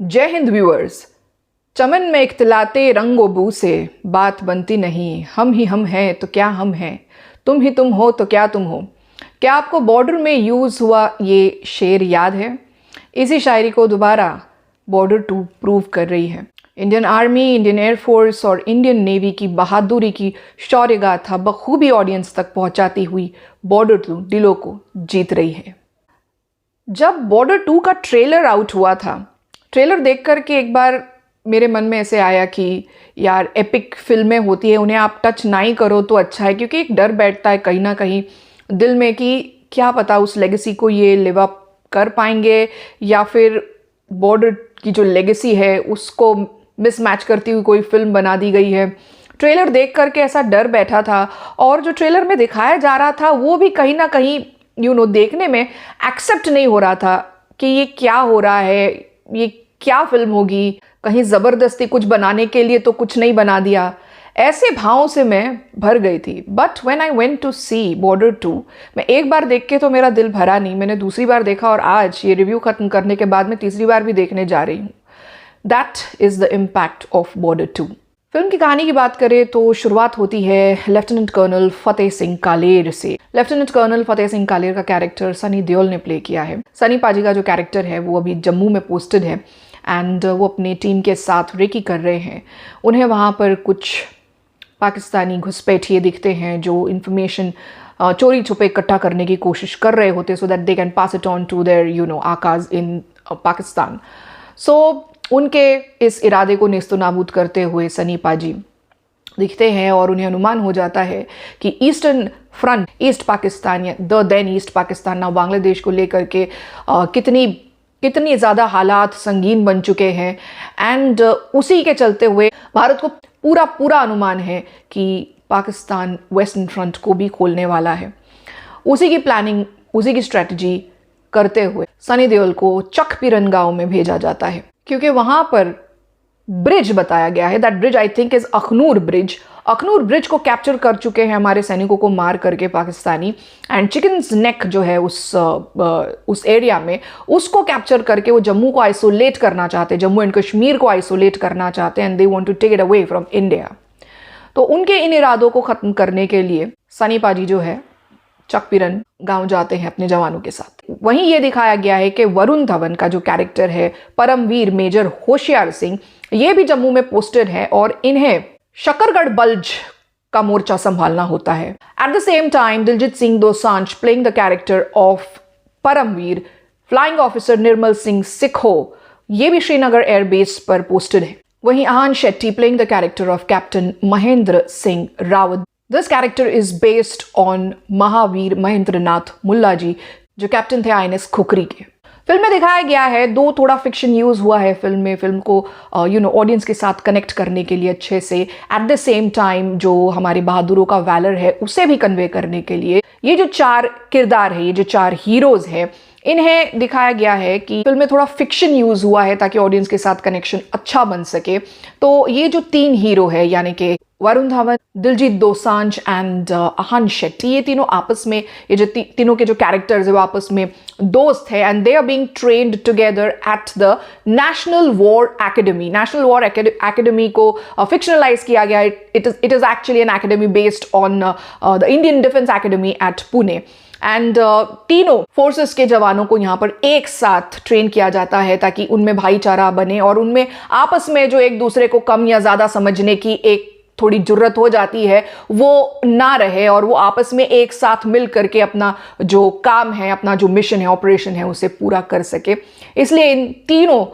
जय हिंद व्यूअर्स। चमन में इख्तिलाते रंगो बू से बात बनती नहीं, हम ही हम हैं तो क्या हम हैं, तुम ही तुम हो तो क्या तुम हो। क्या आपको बॉर्डर में यूज़ हुआ ये शेर याद है? इसी शायरी को दोबारा बॉर्डर 2 प्रूव कर रही है। इंडियन आर्मी, इंडियन एयरफोर्स और इंडियन नेवी की बहादुरी की शौर्य गाथा बखूबी ऑडियंस तक पहुंचाती हुई बॉर्डर 2 दिलों को जीत रही है। जब बॉर्डर 2 का ट्रेलर आउट हुआ था, ट्रेलर देख कर के एक बार मेरे मन में ऐसे आया कि यार एपिक फिल्में होती है, उन्हें आप टच ना ही करो तो अच्छा है, क्योंकि एक डर बैठता है कहीं ना कहीं दिल में कि क्या पता उस लेगेसी को ये लिव अप कर पाएंगे या फिर बॉर्डर की जो लेगेसी है उसको मिसमैच करती हुई कोई फिल्म बना दी गई है। ट्रेलर देख करके ऐसा डर बैठा था और जो ट्रेलर में दिखाया जा रहा था वो भी कहीं ना कहीं देखने में एक्सेप्ट नहीं हो रहा था कि ये क्या हो रहा है, ये क्या फिल्म होगी, कहीं ज़बरदस्ती कुछ बनाने के लिए तो कुछ नहीं बना दिया। ऐसे भावों से मैं भर गई थी। But when I went to see Border 2, मैं एक बार देख के तो मेरा दिल भरा नहीं, मैंने दूसरी बार देखा और आज ये रिव्यू ख़त्म करने के बाद मैं तीसरी बार भी देखने जा रही हूँ। That is the impact of border 2। Film की कहानी की बात करें तो शुरुआत होती है लेफ्टिनेंट कर्नल फतेह सिंह कालेर से। लेफ्टिनेंट कर्नल फतेह सिंह कालेर का कैरेक्टर सनी देओल ने प्ले किया है। सनी पाजी का जो कैरेक्टर है वो अभी जम्मू में पोस्टेड है एंड वो अपनी टीम के साथ रेकी कर रहे हैं। उन्हें वहाँ पर कुछ पाकिस्तानी घुसपैठिए दिखते हैं जो इन्फॉर्मेशन चोरी छुपे इकट्ठा करने की कोशिश कर रहे होते so that they can pass it on to their आकाज इन पाकिस्तान। सो उनके इस इरादे को नेस्तो नाबूद करते हुए सनी पाजी दिखते हैं और उन्हें अनुमान हो जाता है कि ईस्टर्न फ्रंट, ईस्ट पाकिस्तान या द देन ईस्ट पाकिस्तान ना बांग्लादेश को लेकर के कितनी ज़्यादा हालात संगीन बन चुके हैं एंड उसी के चलते हुए भारत को पूरा अनुमान है कि पाकिस्तान वेस्टर्न फ्रंट को भी खोलने वाला है। उसी की प्लानिंग, उसी की स्ट्रेटजी करते हुए सनी देओल को चकपिरन गांव में भेजा जाता है, क्योंकि वहाँ पर ब्रिज बताया गया है। That bridge I think is Akhnoor bridge. Akhnoor bridge को कैप्चर कर चुके हैं हमारे सैनिकों को मार करके पाकिस्तानी, एंड चिकन्स नेक जो है उस एरिया में उसको कैप्चर करके वो जम्मू को आइसोलेट करना चाहते हैं, जम्मू एंड कश्मीर को आइसोलेट करना चाहते हैं and they want to take it away from India. तो उनके इन इरादों को ख़त्म करने के लिए सनी पाजी जो है चकपिरन गांव जाते हैं अपने जवानों के साथ। वहीं ये दिखाया गया है कि वरुण धवन का जो कैरेक्टर है परमवीर मेजर होशियार सिंह, ये भी जम्मू में पोस्टेड है और इन्हें शकरगढ़ बल्ज का मोर्चा संभालना होता है। At the same time Diljit Singh Dosanjh playing the character of Paramvir, flying officer Nirmal Singh Sekhon, ये भी श्रीनगर एयरबेस पर पोस्टेड है। वहीं Ahan Shetty playing the character of captain Mahendra Singh Rawat. This character is based on Mahavir Mahendra Nath Mulla ji, जो कैप्टन थे INS खुखरी के। फिल्म में दिखाया गया है, दो थोड़ा फिक्शन यूज हुआ है फिल्म में, फिल्म को ऑडियंस के साथ कनेक्ट करने के लिए अच्छे से, एट द सेम टाइम जो हमारे बहादुरों का वैलर है उसे भी कन्वे करने के लिए। ये जो 4 किरदार है, ये जो 4 हीरोज हैं, इन्हें दिखाया गया है कि फिल्म में थोड़ा फिक्शन यूज हुआ है ताकि ऑडियंस के साथ कनेक्शन अच्छा बन सके। तो ये जो 3 हीरो है यानी कि वरुण धवन, दिलजीत दोसांझ एंड आहान शेट्टी, ये तीनों आपस में, ये जो तीनों के जो कैरेक्टर्स है वो आपस में दोस्त है and they are being trained together at the National War Academy. National War Academy को फिक्शनलाइज किया गया। It is actually an academy based on the Indian Defence Academy at Pune and तीनों फोर्सेस के जवानों को यहाँ पर एक साथ ट्रेन किया जाता है ताकि उनमें भाईचारा बने और उनमें आपस में जो एक दूसरे को कम या ज़्यादा समझने की एक थोड़ी जुर्रत हो जाती है वो ना रहे और वो आपस में एक साथ मिल करके अपना जो काम है, अपना जो मिशन है, ऑपरेशन है, उसे पूरा कर सके। इसलिए इन तीनों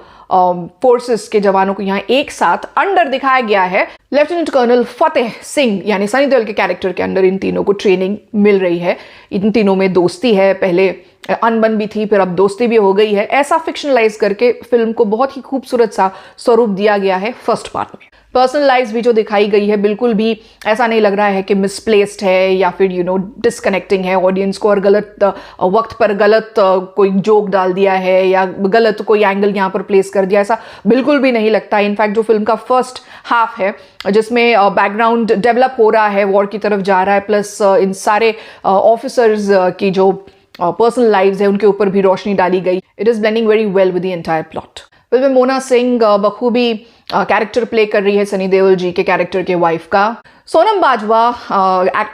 फोर्सेस के जवानों को यहाँ एक साथ अंडर दिखाया गया है। लेफ्टिनेंट कर्नल फतेह सिंह यानी सनी देओल के कैरेक्टर के अंडर इन तीनों को ट्रेनिंग मिल रही है। इन तीनों में दोस्ती है, पहले अनबन भी थी, फिर अब दोस्ती भी हो गई है। ऐसा फिक्शनलाइज करके फिल्म को बहुत ही खूबसूरत सा स्वरूप दिया गया है फर्स्ट पार्ट में। पर्सनल लाइफ भी जो दिखाई गई है बिल्कुल भी ऐसा नहीं लग रहा है कि मिसप्लेस्ड है या फिर डिसकनेक्टिंग है ऑडियंस को और गलत वक्त पर गलत कोई जोक डाल दिया है या गलत कोई एंगल यहाँ पर प्लेस कर दिया, ऐसा बिल्कुल भी नहीं लगता। इनफैक्ट जो फिल्म का फर्स्ट हाफ है जिसमें बैकग्राउंड डेवलप हो रहा है, वॉर की तरफ जा रहा है, प्लस इन सारे ऑफिसर्स की जो पर्सनल लाइव्स है उनके ऊपर भी रोशनी डाली गई। It is blending very well with the entire plot. Film में मोना सिंह बखूबी कैरेक्टर प्ले कर रही है सनी देओल जी के कैरेक्टर के वाइफ का। Sonam Bajwa,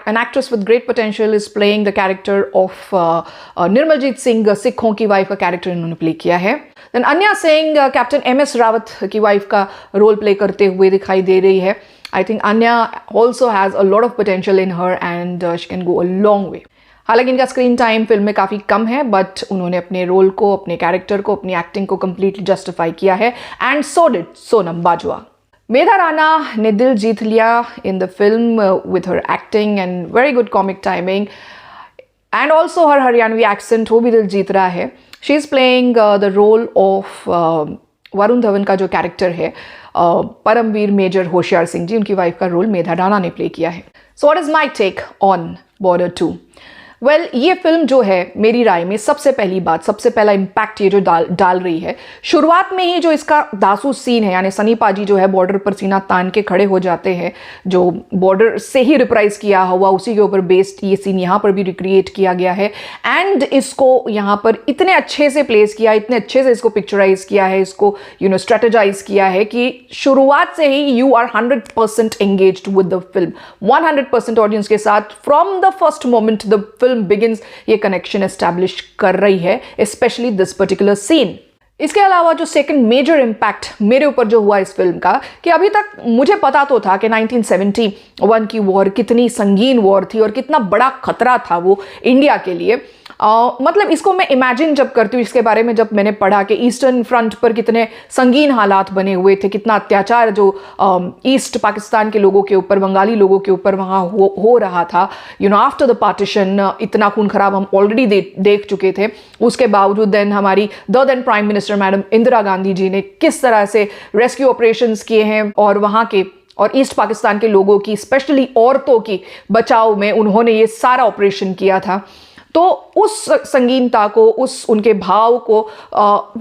an actress with great potential, is playing the character of Nirmaljit Singh, सिखों की वाइफ का कैरेक्टर इन्होंने प्ले किया है। देन अन्या सिंह कैप्टन MS रावत की वाइफ का रोल प्ले करते हुए दिखाई दे रही है। I think Anya also has a lot of potential in her and she can go a long way. हालांकि इनका स्क्रीन टाइम फिल्म में काफ़ी कम है, बट उन्होंने अपने रोल को, अपने कैरेक्टर को, अपनी एक्टिंग को कंप्लीटली जस्टिफाई किया है, and so did Sonam Bajwa. Medha Rana ने दिल जीत लिया in the film with her acting and very good comic timing and also her Haryanvi accent, वो भी दिल जीत रहा है। She is playing the role of Varun Dhawan का जो कैरेक्टर है, परमवीर मेजर होशियार सिंह जी, उनकी वाइफ का रोल मेधा राणा ने प्ले किया है। So what is my take on Border 2? Well, ये फिल्म जो है मेरी राय में सबसे पहली बात, सबसे पहला इम्पैक्ट ये जो डाल रही है, शुरुआत में ही जो इसका दासू सीन है, यानी सनी पाजी जो है बॉर्डर पर सीना तान के खड़े हो जाते हैं, जो बॉर्डर से ही रिप्राइज किया हुआ उसी के ऊपर बेस्ड ये सीन यहाँ पर भी रिक्रिएट किया गया है, एंड इसको यहाँ पर इतने अच्छे से प्लेस किया, इतने अच्छे से इसको पिक्चराइज किया है, इसको स्ट्रेटेजाइज किया है कि शुरुआत से ही you are 100% engaged with the film, 100% audience के साथ from the first moment the film begins ये कनेक्शन एस्टैब्लिश कर रही है, स्पेशली दिस पर्टिकुलर सीन। इसके अलावा जो सेकंड मेजर इम्पैक्ट मेरे ऊपर जो हुआ इस फिल्म का, कि अभी तक मुझे पता तो था कि 1971 की वॉर कितनी संगीन वॉर थी और कितना बड़ा खतरा था वो इंडिया के लिए। मतलब इसको मैं इमेजिन जब करती हूँ, इसके बारे में जब मैंने पढ़ा कि ईस्टर्न फ्रंट पर कितने संगीन हालात बने हुए थे, कितना अत्याचार जो ईस्ट पाकिस्तान के लोगों के ऊपर, बंगाली लोगों के ऊपर वहाँ हो रहा था, आफ्टर द पार्टीशन, इतना खून खराब हम ऑलरेडी देख चुके थे। उसके बावजूद देन हमारी then prime minister madam Indira Gandhi ji ने किस तरह से रेस्क्यू ऑपरेशंस किए हैं और वहाँ के और ईस्ट पाकिस्तान के लोगों की, स्पेशली औरतों की बचाव में उन्होंने ये सारा ऑपरेशन किया था। तो उस संगीनता को, उस उनके भाव को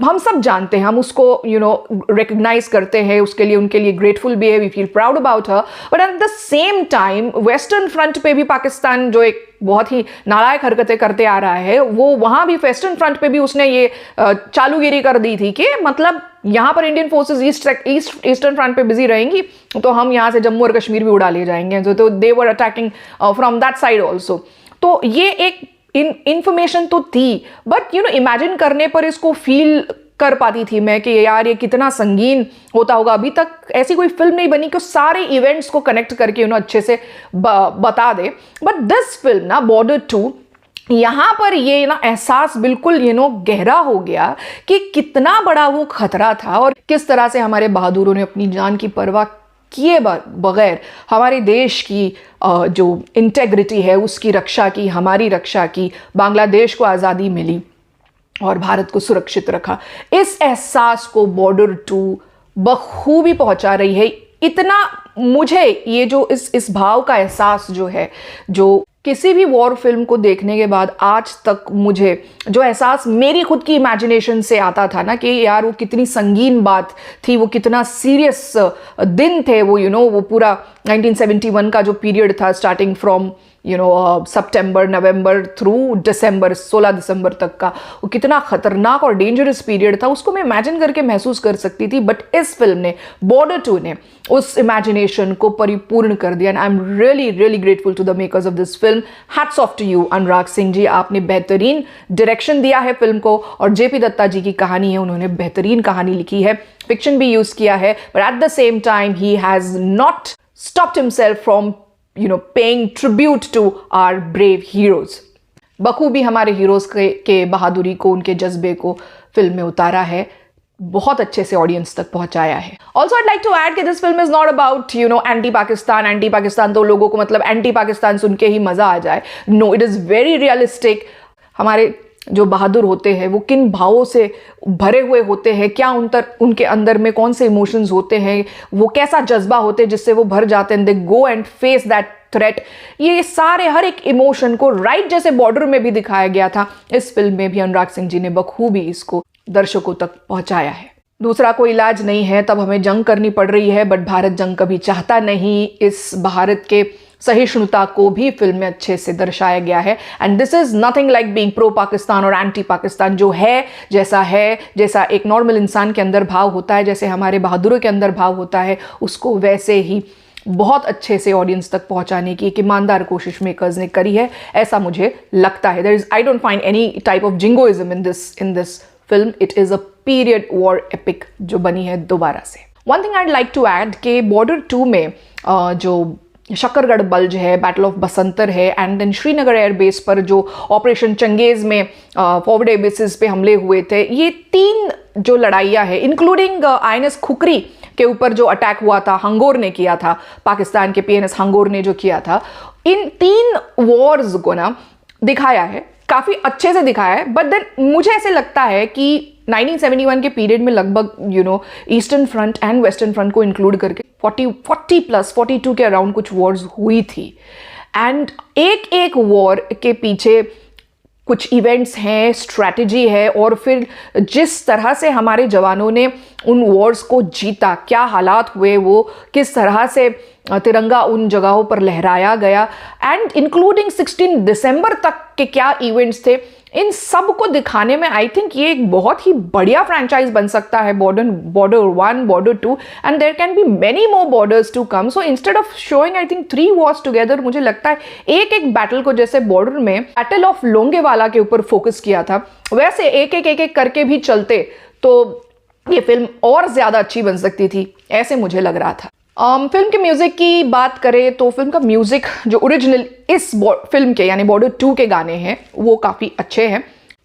हम सब जानते हैं, हम उसको रिकग्नाइज करते हैं, उसके लिए उनके लिए ग्रेटफुल भी है, we feel proud about her. But at the same time western front पे भी पाकिस्तान जो एक बहुत ही नालायक हरकतें करते आ रहा है, वो वहाँ भी वेस्टर्न फ्रंट पे भी उसने ये चालूगिरी कर दी थी कि मतलब यहाँ पर इंडियन फोर्सेस ईस्टर्न फ्रंट पे बिजी रहेंगी तो हम यहाँ से जम्मू और कश्मीर भी उड़ा ले जाएंगे। तो they were attacking from that side also. तो ये एक इंफॉर्मेशन तो थी, बट इमेजिन करने पर इसको फील कर पाती थी मैं कि यार ये कितना संगीन होता होगा। अभी तक ऐसी कोई फिल्म नहीं बनी कि सारे इवेंट्स को कनेक्ट करके अच्छे से बता दे। बट दिस फिल्म ना, बॉर्डर 2, यहाँ पर ये एहसास बिल्कुल गहरा हो गया कि कितना बड़ा वो खतरा था और किस तरह से हमारे बहादुरों ने अपनी जान की परवाह किए बगैर हमारे देश की जो इंटेग्रिटी है उसकी रक्षा की, हमारी रक्षा की, बांग्लादेश को आज़ादी मिली और भारत को सुरक्षित रखा। इस एहसास को बॉर्डर 2 बखूबी पहुंचा रही है। इतना मुझे ये जो इस भाव का एहसास जो है, जो किसी भी वॉर फिल्म को देखने के बाद आज तक मुझे जो एहसास मेरी खुद की इमेजिनेशन से आता था ना कि यार वो कितनी संगीन बात थी, वो कितना सीरियस दिन थे वो, वो पूरा 1971 का जो पीरियड था, starting from September, November through December, 16 दिसंबर तक का, वो कितना खतरनाक और डेंजरस पीरियड था, उसको मैं इमेजिन करके महसूस कर सकती थी। बट इस फिल्म ने, बॉर्डर 2 ने उस इमेजिनेशन को परिपूर्ण कर दिया। And I am really really grateful to the makers of this film. Hats off to you Anurag Singh ji, आपने बेहतरीन डायरेक्शन दिया है फिल्म को, और जेपी दत्ता जी की कहानी है, उन्होंने बेहतरीन कहानी लिखी है, फिक्शन भी यूज किया है, but at the same time he has not stopped himself from paying tribute to our brave heroes। बखूबी हमारे हीरोज के बहादुरी को, उनके जज्बे को फिल्म में उतारा है, बहुत अच्छे से ऑडियंस तक पहुंचाया है। Also I'd like to add कि this film is not about anti Pakistan तो लोगों को मतलब एंटी पाकिस्तान सुन के ही मजा आ जाए। No, it is very realistic. हमारे जो बहादुर होते हैं वो किन भावों से भरे हुए होते हैं, क्या उनके अंदर में कौन से इमोशंस होते हैं, वो कैसा जज्बा होते हैं जिससे वो भर जाते हैं, they go and face that threat. ये सारे हर एक इमोशन को राइट जैसे बॉर्डर में भी दिखाया गया था, इस फिल्म में भी अनुराग सिंह जी ने बखूबी इसको दर्शकों तक पहुंचाया है। दूसरा कोई इलाज नहीं है, तब हमें जंग करनी पड़ रही है, बट भारत जंग कभी चाहता नहीं। इस भारत के सहिष्णुता को भी फिल्म में अच्छे से दर्शाया गया है। And this is nothing like being pro Pakistan और एंटी पाकिस्तान। जो है, जैसा एक नॉर्मल इंसान के अंदर भाव होता है, जैसे हमारे बहादुरों के अंदर भाव होता है, उसको वैसे ही बहुत अच्छे से ऑडियंस तक पहुंचाने की एक ईमानदार कोशिश मेकर्स ने करी है, ऐसा मुझे लगता है। I don't find any type of jingoism in this film. It is a period war epic जो बनी है दोबारा से। One thing I'd like to add कि बॉर्डर 2 में जो शकरगढ़ बल्ज है, बैटल ऑफ बसंतर है, एंड देन श्रीनगर एयरबेस पर जो ऑपरेशन चंगेज में फॉरवर्ड एयर बेसिस पे हमले हुए थे, ये 3 जो लड़ाइयाँ है, इंक्लूडिंग INS खुखरी के ऊपर जो अटैक हुआ था, हंगोर ने किया था, पाकिस्तान के PNS हंगोर ने जो किया था, इन 3 वॉर्स को ना दिखाया है, काफ़ी अच्छे से दिखाया है। बट देन मुझे ऐसे लगता है कि 1971 के पीरियड में लगभग eastern front end western front को इंक्लूड करके 40 प्लस 42 के अराउंड कुछ वॉर्स हुई थी। एंड एक वॉर के पीछे कुछ इवेंट्स हैं, स्ट्रैटेजी है, और फिर जिस तरह से हमारे जवानों ने उन वॉर्स को जीता, क्या हालात हुए, वो किस तरह से तिरंगा उन जगहों पर लहराया गया, एंड इंक्लूडिंग 16 दिसंबर तक के क्या इवेंट्स थे, इन सब को दिखाने में आई थिंक ये एक बहुत ही बढ़िया फ्रेंचाइज बन सकता है। Border 1, Border 2, and there can be many more Borders to come. So instead of showing I think 3 wars together, मुझे लगता है एक बैटल को, जैसे बॉर्डर में बैटल ऑफ लोंगेवाला के ऊपर फोकस किया था, वैसे एक करके भी चलते तो ये फिल्म और ज्यादा अच्छी बन सकती थी, ऐसे मुझे लग रहा था। फिल्म के म्यूजिक की बात करें तो फिल्म का म्यूजिक जो ओरिजिनल इस फिल्म के यानी बॉर्डर 2 के गाने हैं वो काफ़ी अच्छे हैं।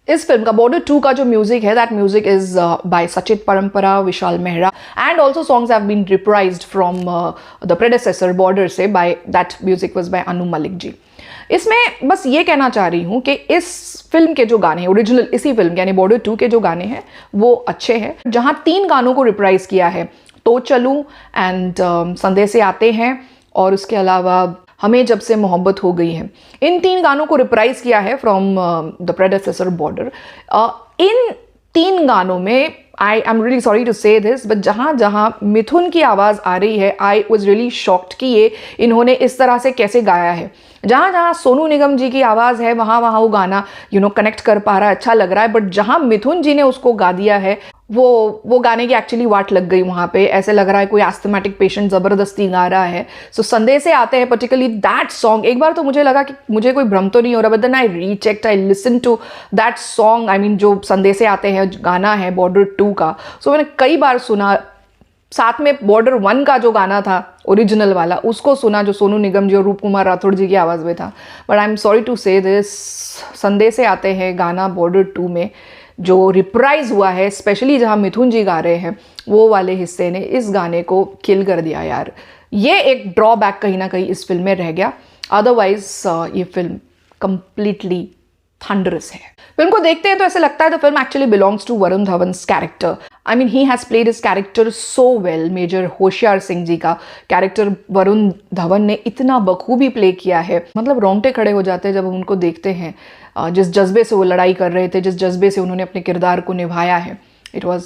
इस फिल्म का बॉर्डर 2 का जो म्यूजिक है, that music is by Sachet Parampara, Vishal Mehra, and also songs have been reprised from the predecessor Border से, by that music was by Anu Malik ji. इसमें बस ये कहना चाह रही हूँ कि इस फिल्म के जो गाने हैं ओरिजिनल, इसी फिल्म यानी बॉर्डर 2 के जो गाने हैं वो अच्छे हैं। जहाँ 3 गानों को रिप्राइज किया है, तो चलूं एंड संदेश से आते हैं, और उसके अलावा हमें जब से मोहब्बत हो गई है, इन 3 गानों को रिप्राइज किया है फ्रॉम द प्रेडेसेसर बॉर्डर। इन 3 गानों में I am really sorry to say this, but जहाँ जहाँ मिथुन की आवाज़ आ रही है, आई वॉज रियली शॉक्ड कि ये इन्होंने इस तरह से कैसे गाया है। जहाँ जहाँ सोनू निगम जी की आवाज़ है, वहाँ वहाँ वो गाना कनेक्ट कर पा रहा है, अच्छा लग रहा है, बट जहाँ मिथुन जी ने उसको गा दिया है, वो गाने की एक्चुअली वाट लग गई वहाँ पे। ऐसे लग रहा है कोई एस्थमेटिक पेशेंट ज़बरदस्ती गा रहा है। सो संदेश से आते हैं, पर्टिकुलरली दैट सॉन्ग, एक बार तो मुझे लगा कि मुझे कोई भ्रम तो नहीं हो रहा, but then I rechecked, I listen to that song, I mean जो संदेश से आते हैं गाना है बॉर्डर 2 का। सो मैंने कई बार सुना, साथ में बॉर्डर 1 का जो गाना था ओरिजिनल वाला, उसको सुना जो सोनू निगम जी और रूप कुमार राठौड़ जी की आवाज़ में था। But I am sorry to say this, संदेश से आते हैं गाना बॉर्डर 2 में जो रिप्राइज हुआ है, स्पेशली जहाँ मिथुन जी गा रहे हैं, वो वाले हिस्से ने इस गाने को किल कर दिया यार। ये एक ड्रॉबैक कहीं ना कहीं इस फिल्म में रह गया, अदरवाइज ये फिल्म कंप्लीटली थंडरस है। फिल्म को देखते हैं तो ऐसे लगता है the film actually belongs to Varun Dhawan's character. I mean he has played his character so well. Major Hoshiyar Singh जी का कैरेक्टर वरुण धवन ने इतना बखूबी प्ले किया है, मतलब रोंगटे खड़े हो जाते हैं जब हम उनको देखते हैं। जिस जज्बे से वो लड़ाई कर रहे थे, जिस जज्बे से उन्होंने अपने किरदार को निभाया है, it was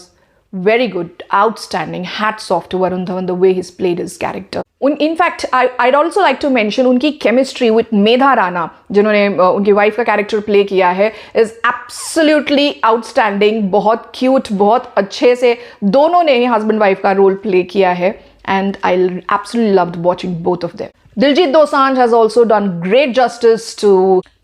very good, outstanding, hats off to Varun Dhawan the way his played his character. In fact, I'd also like to mention उनकी केमिस्ट्री विथ मेधा राणा, जिन्होंने उनकी वाइफ का कैरेक्टर प्ले किया है, इज एब्सोल्युटली आउटस्टैंडिंग। बहुत क्यूट, बहुत अच्छे से दोनों ने हस्बैंड वाइफ का रोल प्ले किया है, and I absolutely loved watching both of them. Diljit Dosanjh has also done great justice to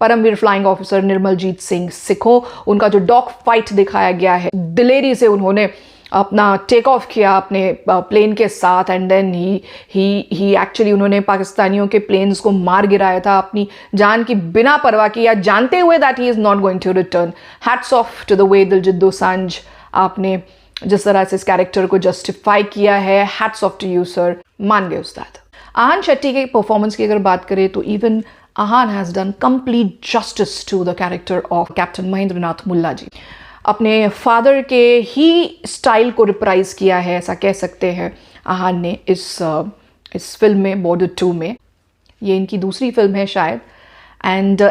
Paramvir flying officer Nirmaljit Singh सिखों। उनका जो डॉग फाइट दिखाया गया है, दिलेरी से उन्होंने अपना टेक ऑफ किया अपने प्लेन के साथ, एंड देन ही एक्चुअली उन्होंने पाकिस्तानियों के प्लेन्स को मार गिराया था अपनी जान की बिना परवाह की, या जानते हुए that he is not going to return. Hats off to the way Diljit Dosanjh, आपने जिस तरह से इस कैरेक्टर को जस्टिफाई किया है, hats off to you sir, मान गए उस्ताद। आहान शेट्टी के परफॉर्मेंस की अगर बात करें तो even Ahan has done complete justice to the character of captain Mahendra Nath Mulla ji. अपने फादर के ही स्टाइल को रिप्राइज किया है, ऐसा कह सकते हैं आहान ने इस फिल्म में, बॉर्डर 2 में। ये इनकी दूसरी फिल्म है शायद, एंड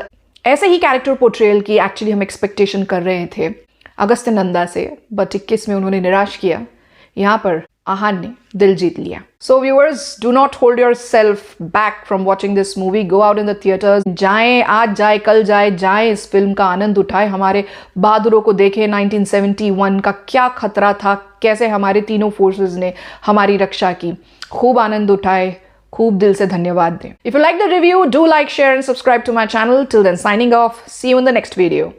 ऐसे ही कैरेक्टर पोर्ट्रेयल की एक्चुअली हम एक्सपेक्टेशन कर रहे थे अगस्त्य नंदा से, बट 21 में उन्होंने निराश किया। यहाँ पर आहान ने दिल जीत लिया। So viewers, do not hold your self back from watching this movie. Go out in the theatres, जाएं, आज जाए कल जाएं, इस फिल्म का आनंद उठाएं, हमारे बहादुरों को देखें। 1971 का क्या खतरा था, कैसे हमारे तीनों फोर्सेस ने हमारी रक्षा की, खूब आनंद उठाए, खूब दिल से धन्यवाद दें। If you like the review, do like, share and subscribe to my channel. Till then, signing off, see you in the next video.